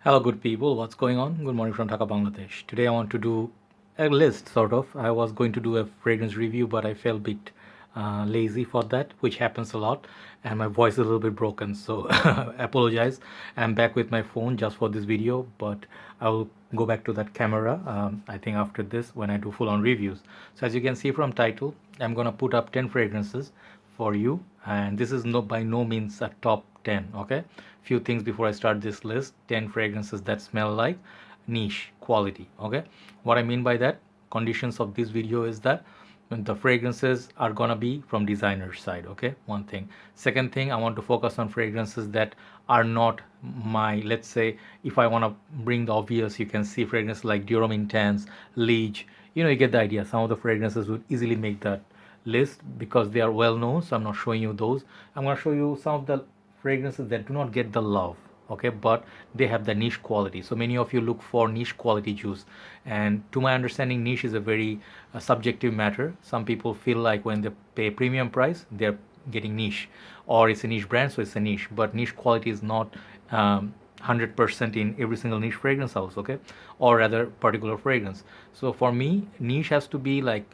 Hello, good people. What's going on? Good morning from Dhaka, Bangladesh. Today I want to do a list, sort of. I was going to do a fragrance review, but I felt a bit lazy for that, which happens a lot, and my voice is a little bit broken, so apologize. I'm back with my phone just for this video, but I will go back to that camera. I think after this when I do full-on reviews. So as you can see from title, I'm gonna put up 10 fragrances for you, and this is by no means a top 10. Okay, few things before I start this list. 10 fragrances that smell like niche quality. Okay, what I mean by that, conditions of this video is that the fragrances are gonna be from designer side. Okay, one thing. Second thing, I want to focus on fragrances that are not my, let's say, if I want to bring the obvious, you can see fragrances like Durham Intense, Liege. You get the idea. Some of the fragrances would easily make that list because they are well known, so I'm not showing you those. I'm going to show you some of the fragrances that do not get the love, okay, but they have the niche quality. So many of you look for niche quality juice, and to my understanding, niche is a very subjective matter. Some people feel like when they pay premium price, they're getting niche, or it's a niche brand, so it's a niche. But niche quality is not 100% in every single niche fragrance house, okay, or rather particular fragrance. So for me, niche has to be like,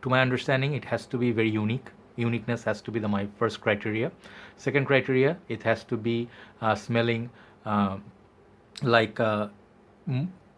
to my understanding, it has to be very unique. Uniqueness has to be my first criteria. Second criteria, it has to be smelling like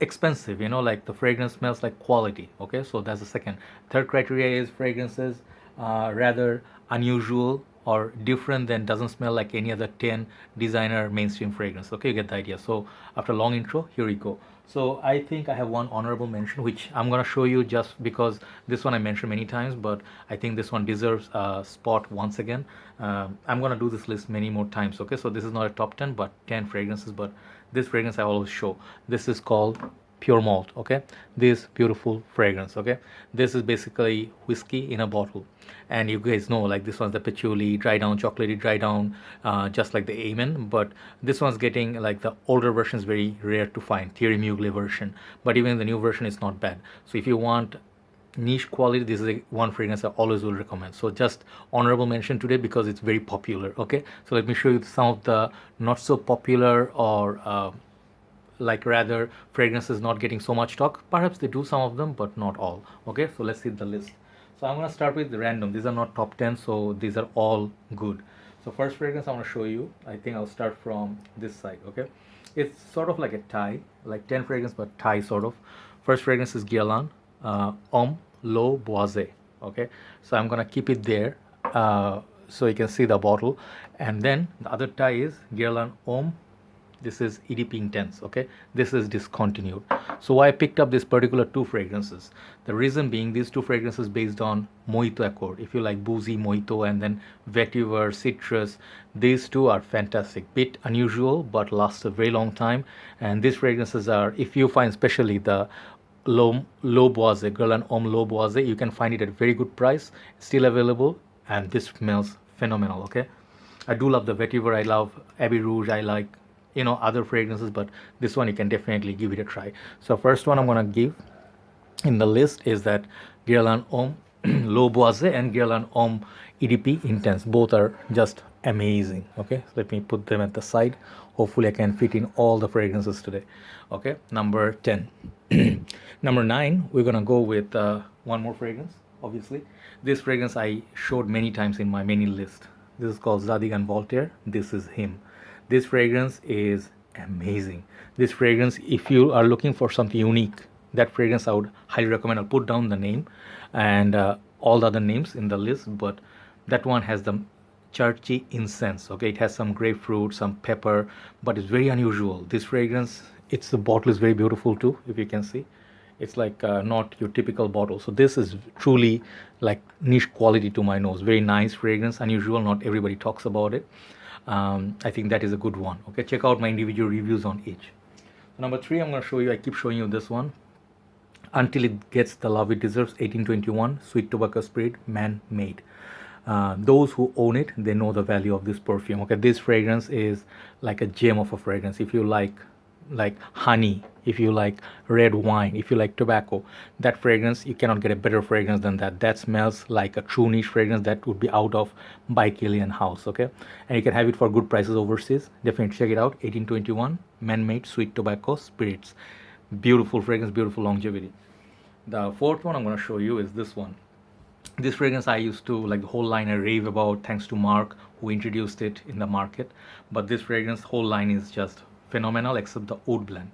expensive, like the fragrance smells like quality. Okay, so that's the second. Third criteria is fragrances rather unusual or different than doesn't smell like any other 10 designer mainstream fragrance. Okay, you get the idea. So after long intro, here we go. So I think I have one honorable mention, which I'm gonna show you just because this one I mentioned many times, but I think this one deserves a spot once again. I'm gonna do this list many more times. Okay, so this is not a top 10, but 10 fragrances. But this fragrance I always show. This is called Pure Malt. Okay, this beautiful fragrance. Okay, this is basically whiskey in a bottle, and you guys know, like, this one's the patchouli dry down, chocolatey dry down, just like the Amin. But this one's getting, like, the older version is very rare to find, Thierry Mugler version, but even the new version is not bad. So if you want niche quality, this is one fragrance I always will recommend. So just honorable mention today because it's very popular. Okay, so let me show you some of the not so popular, or like rather fragrances not getting so much talk. Perhaps they do some of them, but not all. Okay, so let's see the list. So I'm going to start with the random. These are not top 10, so these are all good. So first fragrance I want to show you, I think I'll start from this side. Okay, it's sort of like a tie, like 10 fragrance but tie sort of. First fragrance is Guerlain Homme Boise. Okay, so I'm going to keep it there so you can see the bottle. And then the other tie is Guerlain Homme. This is EDP Intense. Okay, this is discontinued. So why I picked up this particular two fragrances, the reason being, these two fragrances based on Mojito Accord. If you like boozy Mojito and then vetiver, citrus, these two are fantastic. Bit unusual but lasts a very long time. And these fragrances are, if you find especially the low Boise, Guerlain Homme Low Boise, you can find it at a very good price, still available, and this smells phenomenal. Okay, I do love the vetiver, I love Abbey Rouge, I like other fragrances, but this one you can definitely give it a try. So first one I'm gonna give in the list is that Guerlain Homme Low Boise and Guerlain Homme EDP Intense. Both are just amazing. Okay, so let me put them at the side. Hopefully I can fit in all the fragrances today. Okay, number 10. Number 9, we're gonna go with one more fragrance. Obviously, this fragrance I showed many times in my mini list. This is called Zadig and Voltaire. This is him. This fragrance is amazing. This fragrance, if you are looking for something unique, that fragrance I would highly recommend. I'll put down the name and all the other names in the list, but that one has the churchy incense. Okay, it has some grapefruit, some pepper, but it's very unusual. This fragrance, the bottle is very beautiful too, if you can see. It's like not your typical bottle. So this is truly like niche quality to my nose. Very nice fragrance, unusual. Not everybody talks about it. I think that is a good one. Okay, check out my individual reviews on each. So number 3, I'm going to show you, I keep showing you this one, Until It Gets the Love It Deserves, 1821 Sweet Tobacco Spirit, Man-Made. Those who own it, they know the value of this perfume. Okay, this fragrance is like a gem of a fragrance. If you like like honey, if you like red wine, if you like tobacco, that fragrance, you cannot get a better fragrance than that. That smells like a true niche fragrance that would be out of by Guerlain house. Okay, and you can have it for good prices overseas. Definitely check it out. 1821 man-made sweet tobacco spirits. Beautiful fragrance, beautiful longevity. The fourth one I'm going to show you is this one. This fragrance I used to like, the whole line I rave about, thanks to Mark who introduced it in the market. But this fragrance whole line is just phenomenal except the oud blend.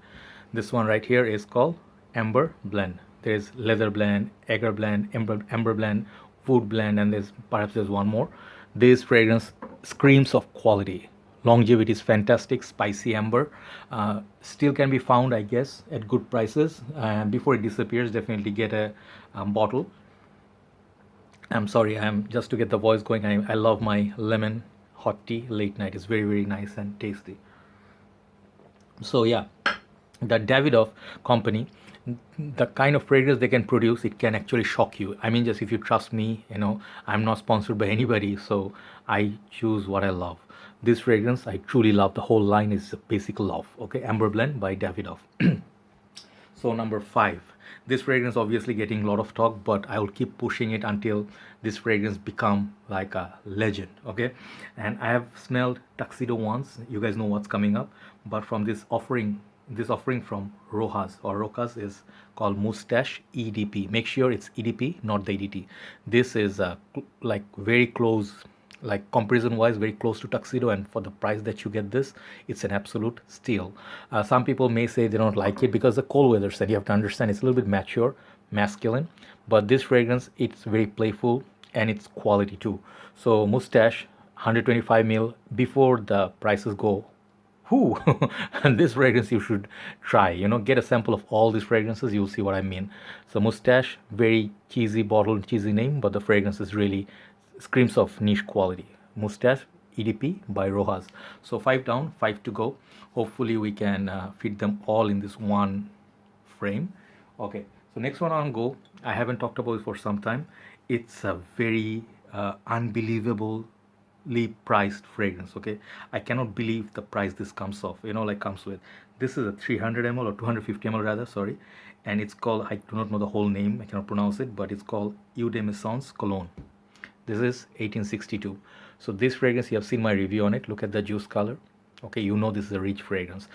This one right here is called amber blend. There's leather blend, agar blend, amber blend, wood blend, and there's one more. This fragrance screams of quality. Longevity is fantastic. Spicy amber, still can be found, I guess, at good prices. Before it disappears, definitely get a bottle. I'm sorry, I'm just to get the voice going. I love my lemon hot tea late night. It's very, very nice and tasty. So yeah, the Davidoff company, the kind of fragrance they can produce, it can actually shock you. I mean, just if you trust me, I'm not sponsored by anybody, so I choose what I love. This fragrance I truly love. The whole line is a basic love. Okay, Amber Blend by Davidoff. So number 5, this fragrance obviously getting a lot of talk, but I will keep pushing it until this fragrance become like a legend. Okay, and I have smelled Tuxedo once. You guys know what's coming up, but from this offering from Rochas is called Moustache EDP. Make sure it's EDP, not the EDT. This is like very close, like comparison wise, very close to Tuxedo, and for the price that you get this, it's an absolute steal. Some people may say they don't like it because the cold weather said, you have to understand it's a little bit mature, masculine, but this fragrance, it's very playful and it's quality too. So Moustache 125 ml. Before the prices go, whoo, and this fragrance you should try. Get a sample of all these fragrances, you'll see what I mean. So Moustache, very cheesy bottle, cheesy name, but the fragrance is really screams of niche quality. Moustache EDP by Rochas. So 5 down, 5 to go. Hopefully we can fit them all in this one frame. Okay, so next one on go, I haven't talked about it for some time. It's a very unbelievably priced fragrance. Okay, I cannot believe the price this comes off, comes with. This is a 300 ml or 250 ml rather, sorry, and it's called, I do not know the whole name, I cannot pronounce it, but it's called Eau Des Missions Cologne. This is 1862. So this fragrance, you have seen my review on it. Look at the juice color. Okay, this is a rich fragrance.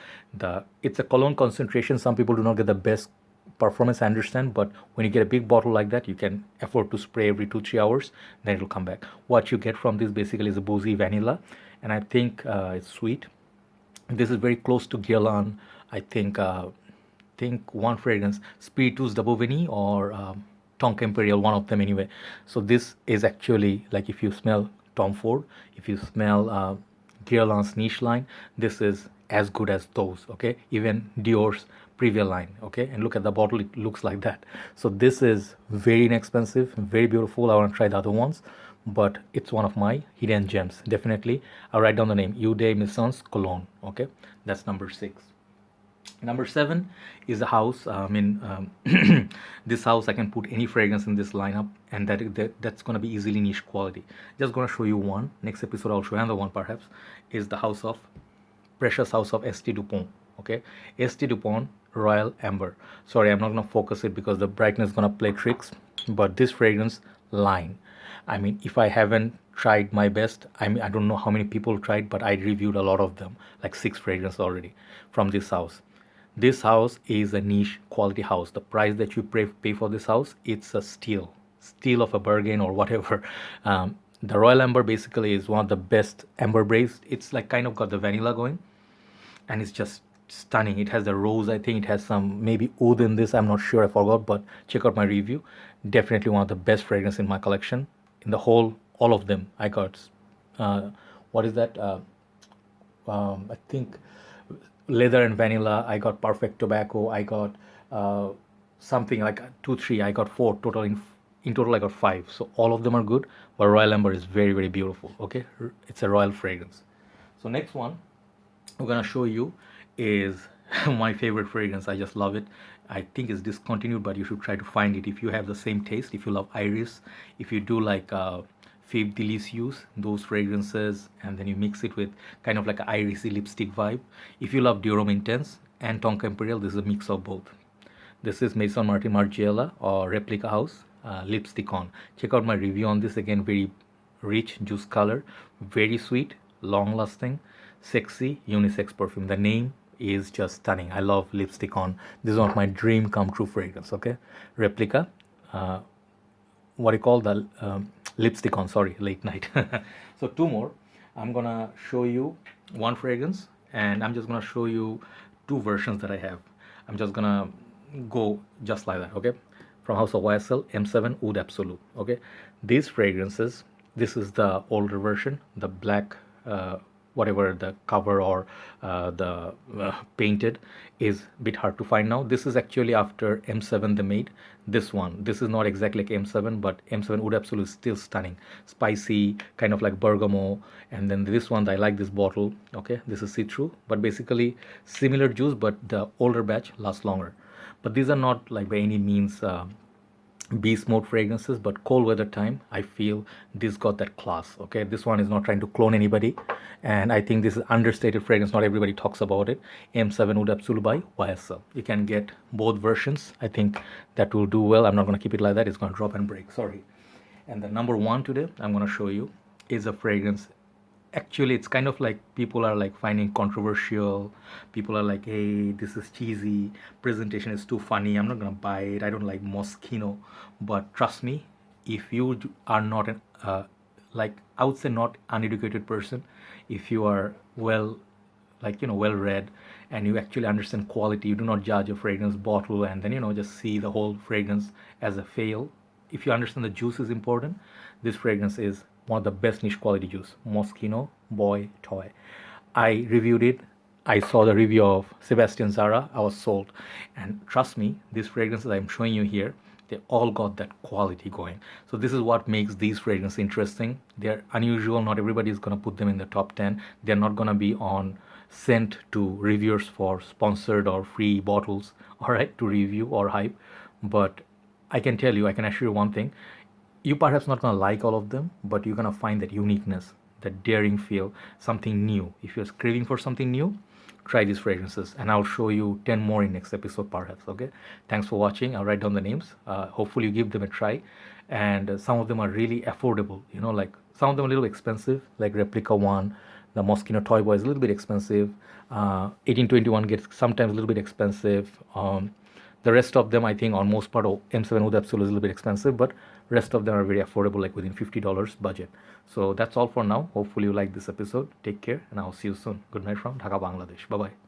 It's a cologne concentration. Some people do not get the best performance, I understand, but when you get a big bottle like that, you can afford to spray every 2-3 hours, then it will come back. What you get from this basically is a boozy vanilla, and I think it's sweet. This is very close to Guerlain. I think one fragrance, Spiritus d'Aboveni or Tonka Imperial, one of them anyway. So this is actually like, if you smell Tom Ford, if you smell Guerlain's niche line, this is as good as those. Okay, even Dior's Privia line. Okay, and look at the bottle, it looks like that. So this is very inexpensive, very beautiful. I want to try the other ones, but it's one of my hidden gems. Definitely I'll write down the name, Eau Des Missions Cologne. Okay, that's number 6. Number 7 is a house. This house, I can put any fragrance in this lineup, and that's going to be easily niche quality. Just going to show you one. Next episode I'll show you another one perhaps. Is the precious house of St. Dupont. Okay, St. Dupont Royal Amber. Sorry, I'm not going to focus it because the brightness is going to play tricks, but this fragrance line, if I haven't tried my best, I don't know how many people tried, but I reviewed a lot of them, like 6 fragrances already from this house. This house is a niche quality house. The price that you pay for this house, it's a steal of a bargain or whatever. The Royal Amber basically is one of the best amber braves. It's like kind of got the vanilla going, and it's just stunning. It has the rose, I think it has some maybe oud in this, I'm not sure, I forgot, but check out my review. Definitely one of the best fragrance in my collection. In the whole, all of them, I got what is that? I think leather and vanilla. I got perfect tobacco. I got something like 2-3. I got 4 total. In total I got 5. So all of them are good, but Royal Amber is very, very beautiful. Okay, it's a royal fragrance. So next one I'm gonna show you is my favorite fragrance. I just love it. I think it's discontinued, but you should try to find it if you have the same taste. If you love iris, if you do like Fave Delicious, those fragrances, and then you mix it with kind of like an irisy lipstick vibe. If you love Durham Intense, and Tonka Imperial. This is a mix of both. This is Maison Margiela or Replica House lipstick on. Check out my review on this again. Very rich juice color, very sweet, long lasting, sexy, unisex perfume. The name is just stunning. I love lipstick on. This is one of my dream come true fragrance. Okay, Replica. What do you call the lipstick on? Sorry, late night. So two more. I'm gonna show you one fragrance, and I'm just gonna show you two versions that I have. I'm just gonna go just like that. Okay, from house of YSL M7 Oud Absolu. Okay, these fragrances. This is the older version, the black. Whatever the cover or the painted is a bit hard to find now. This is actually after M7 they made this one. This is not exactly like M7, but M7 Oud Absolu is still stunning, spicy, kind of like bergamot. And then this one, I like this bottle. Okay, this is see-through, but basically similar juice, but the older batch lasts longer. But these are not like by any means beast mode fragrances, but cold weather time I feel this got that class. Okay, this one is not trying to clone anybody, and I think this is understated fragrance. Not everybody talks about it. M7 Oud Absolu by YSL. You can get both versions. I think that will do well. I'm not going to keep it like that. It's going to drop and break. Sorry. And the number one today I'm going to show you is a fragrance. Actually, it's kind of like people are like finding controversial. People are like, hey, this is cheesy, presentation is too funny, I'm not gonna buy it, I don't like Moschino. But trust me, if you are not an like, I would say not uneducated person, if you are well, like, well read, and you actually understand quality, you do not judge a fragrance bottle and then just see the whole fragrance as a fail. If you understand the juice is important, this fragrance is one of the best niche quality juice. Moschino Toy. I reviewed it. I saw the review of Sebastian Zara. I was sold. And trust me, these fragrances I'm showing you here, they all got that quality going. So this is what makes these fragrances interesting. They're unusual. Not everybody is going to put them in the top 10. They're not going to be on sent to reviewers for sponsored or free bottles, all right, to review or hype. But I can tell you, I can assure you one thing. You perhaps not gonna like all of them, but you're gonna find that uniqueness, that daring feel, something new. If you're craving for something new, try these fragrances, and I'll show you 10 more in next episode perhaps. Okay, thanks for watching. I'll write down the names. Hopefully you give them a try, and some of them are really affordable. Like some of them are a little expensive, like Replica one. The Moschino Toy Boy is a little bit expensive. 1821 gets sometimes a little bit expensive. The rest of them, I think, on most part of M7 Oud Absolu is a little bit expensive, but rest of them are very affordable, like within $50 budget. So that's all for now. Hopefully you like this episode. Take care, and I'll see you soon. Good night from Dhaka, Bangladesh. Bye-bye.